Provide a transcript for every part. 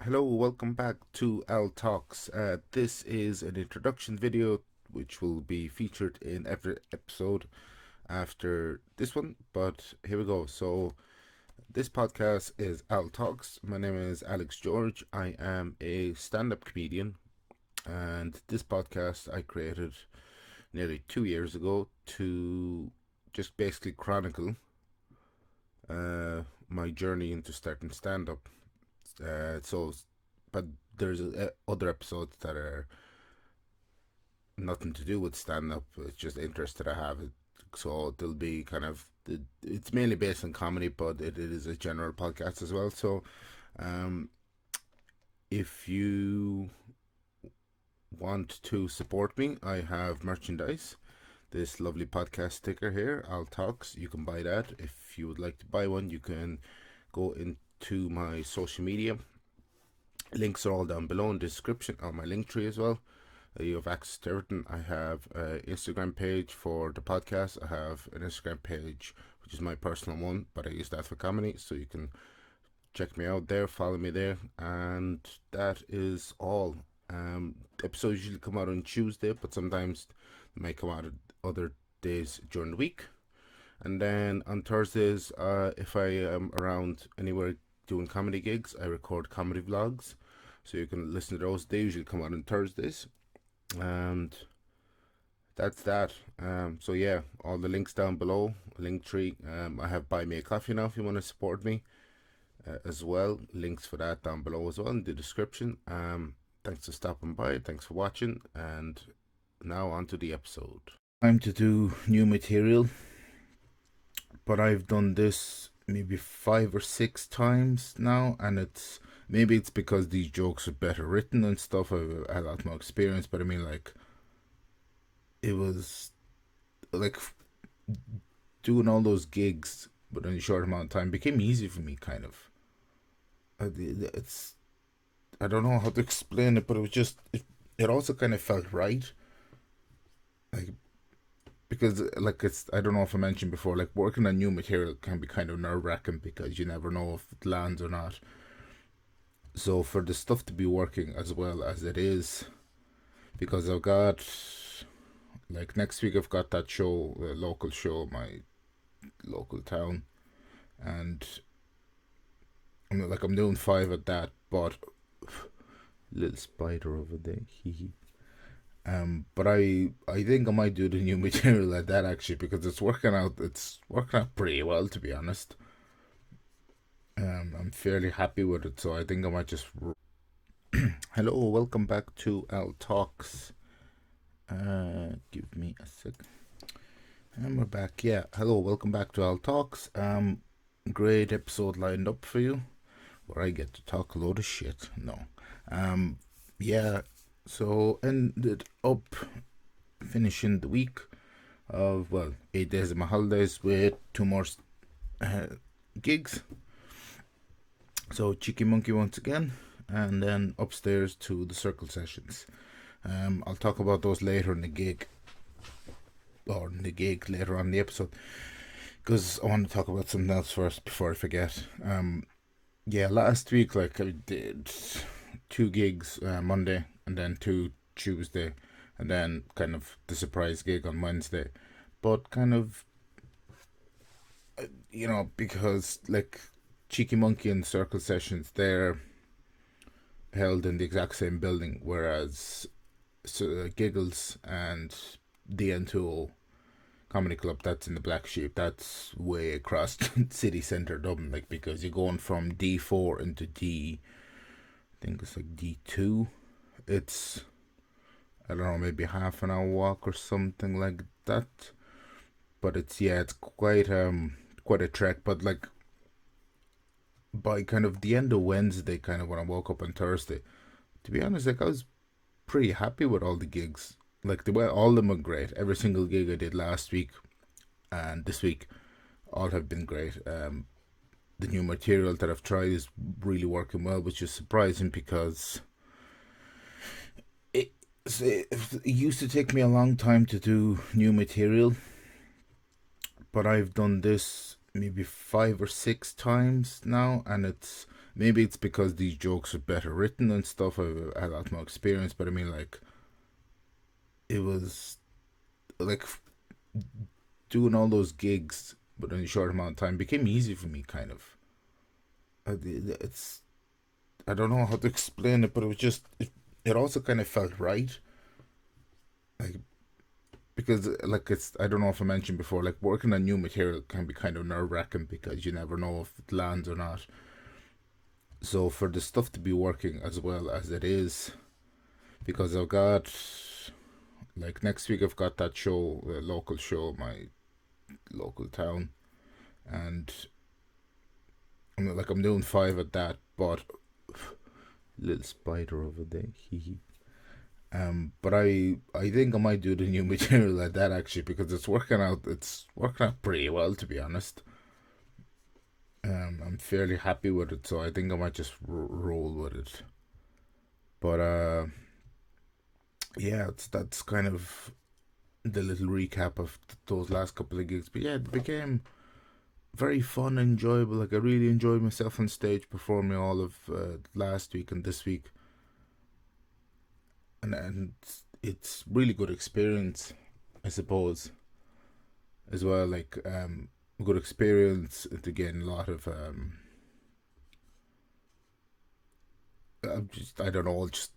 Hello, welcome back to Al Talks. This is an introduction video which will be featured in every episode after this one. But here we go. So, this podcast is Al Talks. My name is Alex George. I am a stand up comedian, and this podcast I created nearly 2 years ago to just basically chronicle my journey into starting stand up. So, but there's other episodes that are nothing to do with stand up. It's just interest that I have. So there'll be it's mainly based on comedy, but it is a general podcast as well. So, um, if you want to support me, I have merchandise. This lovely podcast sticker here, Al Talks. You can buy that. If you would like to buy one, you can go into my social media. Links are all down below in the description on my link tree as well. You have access to everything. I have an Instagram page for the podcast. I have an Instagram page which is my personal one, but I use that for comedy, so you can check me out there, follow me there, and that is all. Episodes usually come out on Tuesday, but sometimes they may come out at other days during the week. And then on Thursdays, if I am around anywhere doing comedy gigs, I record comedy vlogs, so you can listen to those. They usually come out on Thursdays, and that's that. So yeah, all the links down below, link tree. I have Buy Me a Coffee now if you want to support me as well. Links for that down below as well in the description. Thanks for stopping by. Thanks for watching, and now on to the episode. Time to do new material, but I've done this maybe 5 or 6 times now, and maybe it's because these jokes are better written and stuff. I've had a lot more experience, but I mean, like, it was like doing all those gigs, but in a short amount of time became easy for me, kind of. It's I don't know how to explain it, but it was just it also kind of felt right, like, because like I don't know if I mentioned before, like, working on new material can be kind of nerve-wracking because you never know if it lands or not. So for the stuff to be working as well as it is, because I've got, like, next week I've got that show, a local show, my local town, and I'm doing 5 at that, but little spider over there, hee hee. But I think I might do the new material at that, actually, because it's working out. It's working out pretty well, to be honest. I'm fairly happy with it, so I think I might just. Hello, welcome back to Al Talks. Give me a sec. And we're back. Yeah, hello, welcome back to Al Talks. Great episode lined up for you, where I get to talk a load of shit. No. Yeah. So ended up finishing the week of, well, 8 days of my holidays with 2 more gigs. So Cheeky Monkey once again, and then upstairs to the circle sessions. I'll talk about those later in the gig, or in the gig later on in the episode, because I want to talk about something else first before I forget. Yeah, last week, like, I did 2 gigs, Monday, and then 2 Tuesday, and then kind of the surprise gig on Wednesday. But kind of, because, like, Cheeky Monkey and Circle Sessions, they're held in the exact same building, whereas Giggles and DN2O Comedy Club, that's in the Black Sheep, that's way across city centre Dublin, like, because you're going from D4 into I think it's like D2. It's, I don't know, maybe half an hour walk or something like that. But it's quite a trek. But, like, by kind of the end of Wednesday, kind of when I woke up on Thursday, to be honest, like, I was pretty happy with all the gigs. Like, all of them were great. Every single gig I did last week and this week, all have been great. The new material that I've tried is really working well, which is surprising because it used to take me a long time to do new material, but I've done this maybe 5 or 6 times now, and maybe it's because these jokes are better written and stuff. I've had a lot more experience, but I mean, like, it was like doing all those gigs, but in a short amount of time became easy for me. Kind of, it's I don't know how to explain it, but it was just it also kind of felt right, like because like it's I don't know if I mentioned before, like working on new material can be kind of nerve wracking because you never know if it lands or not. So for the stuff to be working as well as it is, because I've got like next week I've got that show, a local show, my local town, and I'm doing five at that, but little spider over there. But I think I might do the new material like that actually because it's working out. It's working out pretty well, to be honest. I'm fairly happy with it, so I think I might just roll with it. But yeah, that's kind of the little recap of those last couple of gigs. But yeah, it became very fun and enjoyable. Like I really enjoyed myself on stage performing all of last week and this week, and it's really good experience, I suppose, as well. Like good experience to gain a lot of I'm just I don't know, just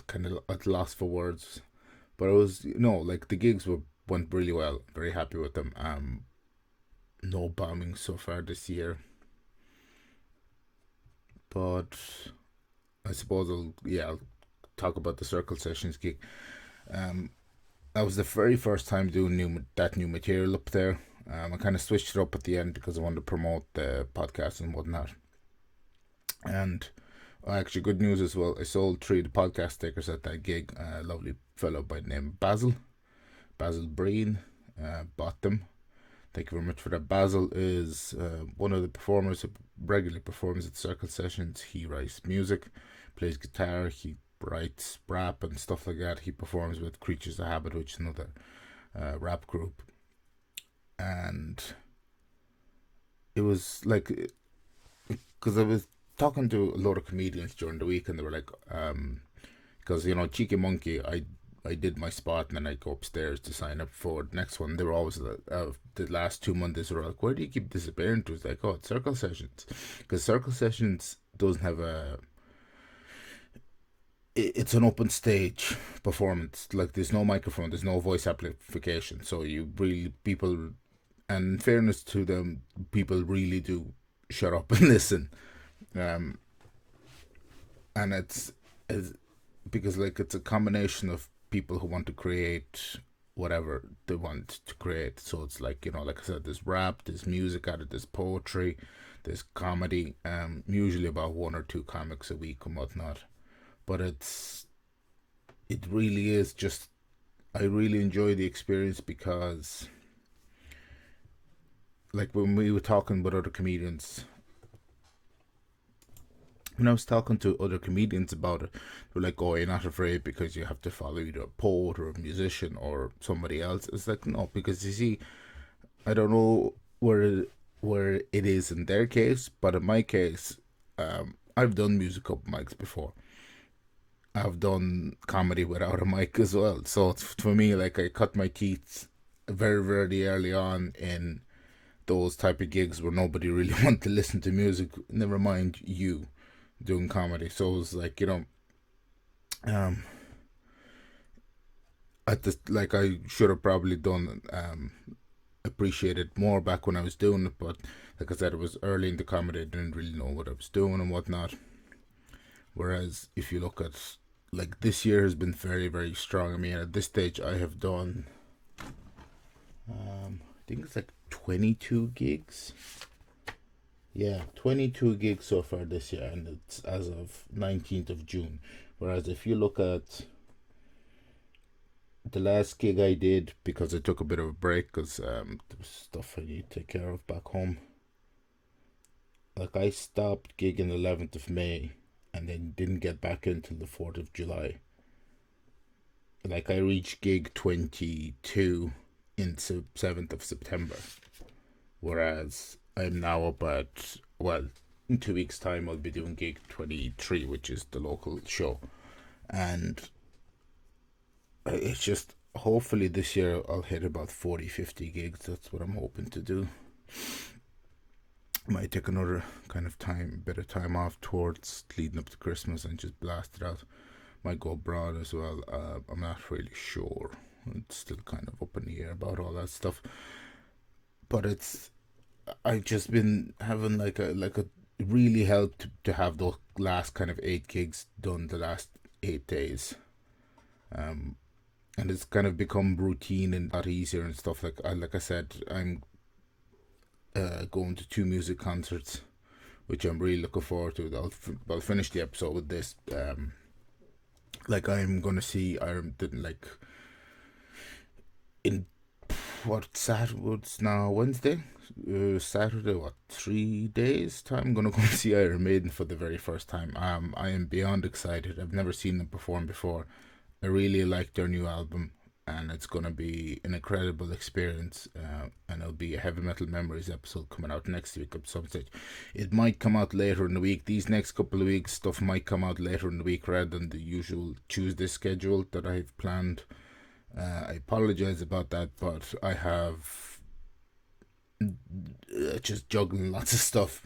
kind of at loss for words. But it was like the gigs went really well. Very happy with them. No bombing so far this year, but I suppose I'll talk about the Circle Sessions gig. Um, that was the very first time doing new material up there. I kind of switched it up at the end because I wanted to promote the podcast and whatnot. And actually, good news as well. I sold 3 of the podcast stickers at that gig. A lovely fellow by the name Basil Breen, bought them. Thank you very much for that. Basil is one of the performers who regularly performs at Circle Sessions. He writes music, plays guitar, he writes rap and stuff like that. He performs with Creatures of Habit, which is another rap group. And it was like, because I was talking to a lot of comedians during the week, and they were like, because Cheeky Monkey, I did my spot and then I go upstairs to sign up for the next one. They were always the last 2 Mondays were like, where do you keep disappearing to? It's like, oh, it's Circle Sessions, because Circle Sessions doesn't have it's an open stage performance. Like there's no microphone, there's no voice amplification, so you really people, and in fairness to them, people really do shut up and listen. Um, and it's because like it's a combination of people who want to create whatever they want to create. So it's like like I said, there's rap, there's music out of, there's poetry, there's comedy. Usually about 1 or 2 comics a week and whatnot. But it really is just I really enjoy the experience because like when we were talking with other comedians when I was talking to other comedians about it, they were like, "Oh, you're not afraid because you have to follow either a poet or a musician or somebody else." It's like no, because you see, I don't know where it is in their case, but in my case, I've done music open mics before. I've done comedy without a mic as well. So for me, like I cut my teeth very very early on in those type of gigs where nobody really want to listen to music. Never mind you doing comedy. So it was like um, at this like I should have probably done appreciated more back when I was doing it. But like I said, it was early in the comedy. I didn't really know what I was doing and whatnot. Whereas if you look at like this year has been very very strong. I mean, at this stage, I have done I think it's like 22 gigs. Yeah, 22 gigs so far this year, and it's as of 19th of June. Whereas if you look at the last gig I did, because I took a bit of a break because there was stuff I need to take care of back home. Like I stopped gigging 11th of May and then didn't get back until the 4th of July. Like I reached gig 22 in 7th of September. Whereas I'm now up at, well, in 2 weeks' time, I'll be doing gig 23, which is the local show. And it's just, hopefully this year I'll hit about 40, 50 gigs. That's what I'm hoping to do. Might take another kind of bit of time off towards leading up to Christmas and just blast it out. Might go abroad as well. I'm not really sure. It's still kind of up in the air about all that stuff. But I've just been having it really helped to have those last kind of 8 gigs done the last 8 days. And it's kind of become routine and a lot easier and stuff. Like I said, I'm going to 2 music concerts, which I'm really looking forward to. I'll finish the episode with this. I'm gonna see Iron in what's now Wednesday, Saturday, 3 days time. I'm gonna go see Iron Maiden for the very first time. I am beyond excited. I've never seen them perform before. I really like their new album, and it's gonna be an incredible experience. And it'll be a Heavy Metal Memories episode coming out next week at some stage. It might come out later in the week. These next couple of weeks, stuff might come out later in the week rather than the usual Tuesday schedule that I've planned. I apologize about that, but I have just juggling lots of stuff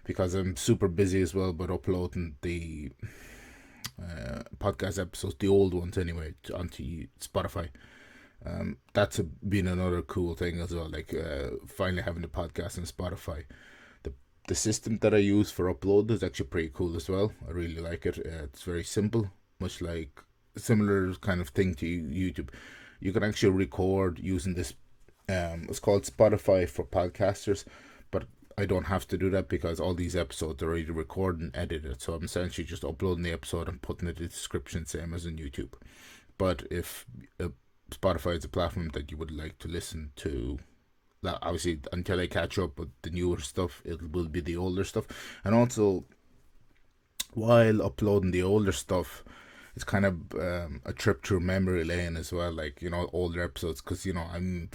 because I'm super busy as well. But uploading the podcast episodes, the old ones anyway, onto Spotify. That's been another cool thing as well. Finally having the podcast on Spotify. The system that I use for upload is actually pretty cool as well. I really like it. It's very simple, much like similar kind of thing to YouTube. You can actually record using this. It's called Spotify for podcasters, but I don't have to do that because all these episodes are already recorded and edited. So I'm essentially just uploading the episode and putting it in the description, same as on YouTube. But if Spotify is a platform that you would like to listen to, obviously until I catch up with the newer stuff, it will be the older stuff. And also, while uploading the older stuff, it's kind of a trip through memory lane as well, older episodes, because I'm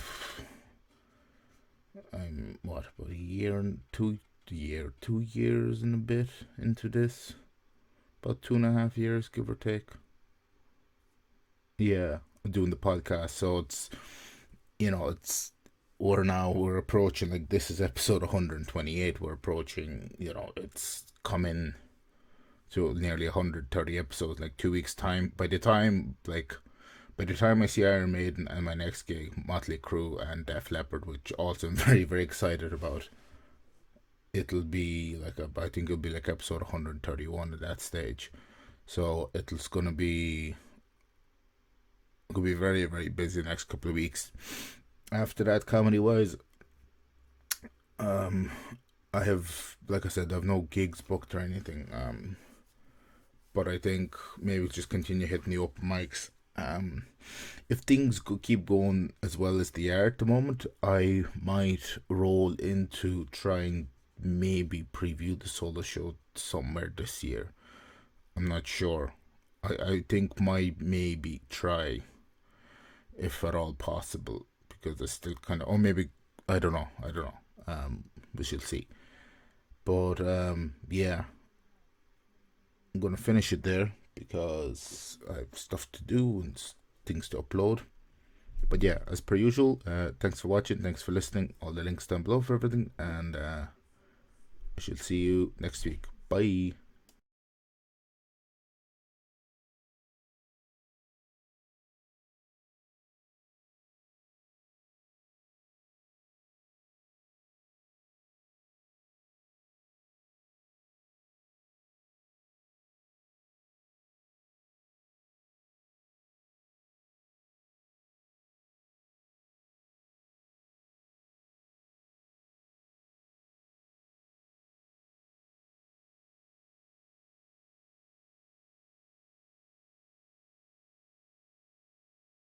what, about a year and 2 years and a bit into this, about 2.5 years, give or take. Yeah, doing the podcast. So we're approaching, this is episode 128. We're approaching, it's coming to nearly 130 episodes, 2 weeks time. By the time I see Iron Maiden and my next gig, Motley Crue and Def Leppard, which also I'm very, very excited about, it'll be I think it'll be episode 131 at that stage. So it's gonna be very, very busy the next couple of weeks. After that, comedy wise, I have, like I said, I have no gigs booked or anything. But I think maybe just continue hitting the open mics. If things keep going as well as they are at the moment, I might roll into trying maybe preview the solo show somewhere this year. I'm not sure. I think might maybe try, if at all possible, because it's still kind of, or maybe, I don't know. We shall see. But yeah, I'm gonna finish it there because I have stuff to do and things to upload. But yeah, as per usual, thanks for watching, thanks for listening. All the links down below for everything, and I shall see you next week. Bye.